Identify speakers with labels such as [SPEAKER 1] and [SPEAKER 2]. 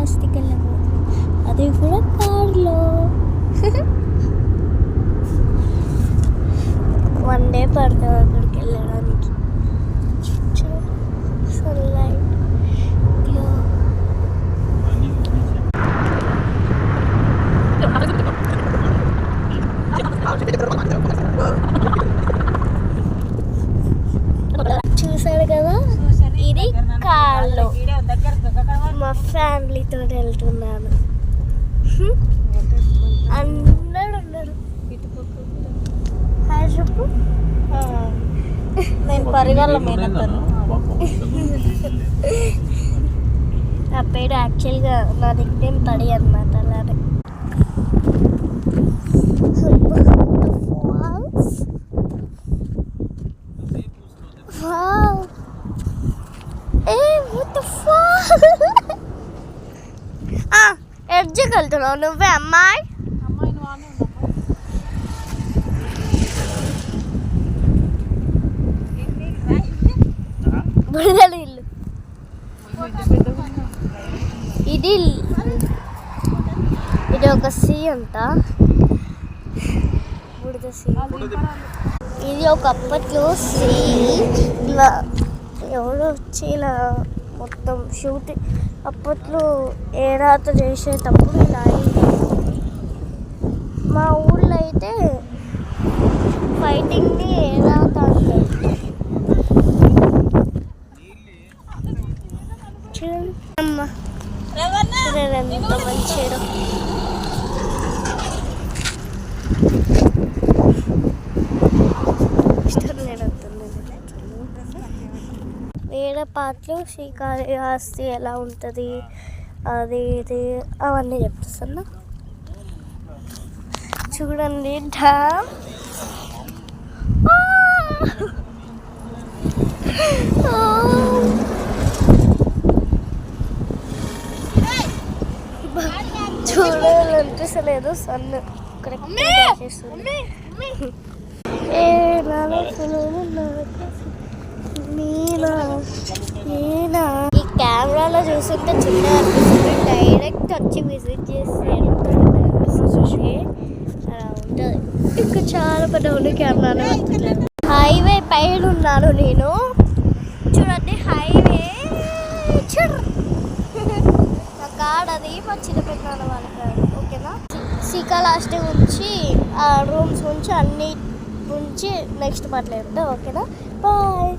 [SPEAKER 1] శ్రీకాళహస్తికి వెళ్ళాము, అది కూడా కార్లో. 1 day పడుతుంది అక్కడికి వెళ్ళడానికి. Sunlight glow. చూసాడు కదా, ఇది కార్లో మా ఫ్యామిలీతో వెళ్తున్నాను. అందరూ ఉన్నారు. హాయ్ చెప్పు.
[SPEAKER 2] నేను పరిగాల మేనత్తను.
[SPEAKER 1] నా పేరు యాక్చువల్గా నా నిక్నేమ్ తడి అన్నమాట. అలానే ఎడ్జ్కి వెళ్తున్నావు నువ్వే అమ్మాయి. బురదల ఇల్లు ఇది. ఇది ఒక సీ అంట, బురద సీ. ఇది ఒక అప్పట్లో సీ. ఇలా ఎవరు వచ్చి ఇలా మొత్తం షూటింగ్ అప్పట్లో ఏడాత చేసేటప్పుడు ఇలా అయింది. మా ఊళ్ళో అయితే ఫైటింగ్ని ఏడాత అంటారు. అమ్మ ఎంత మంచిగా ఇష్టం లేదంటుంది. వేరే పాటలు శ్రీకాళహస్తి ఎలా ఉంటుంది అది ఇది అవన్నీ చెప్తున్నా. చూడండి డ్యామ్. చూడాలనిపిస్తలేదు, సన్ చేస్తుంది. ఈ కెమెరాలో చూస్తుంటే చిన్న అనిపిస్తుంది, డైరెక్ట్ వచ్చి విజిట్ చేస్తే అలా ఉంటుంది. ఇంకా చాలా పెద్ద ఉంది కెమెరాలో. హైవే పైన ఉన్నాను నేను. చూడండి హైవే. నా కార్డ్ అది మా చిన్నపిల్లల వాళ్ళ కార్డ్. ఓకేనా, శ్రీకాళహస్తి ఉంచి ఆ రూమ్స్ ఉంచి అన్ని ఉంచి నెక్స్ట్ మాట్లాడుతా. ఓకేనా, బాయ్.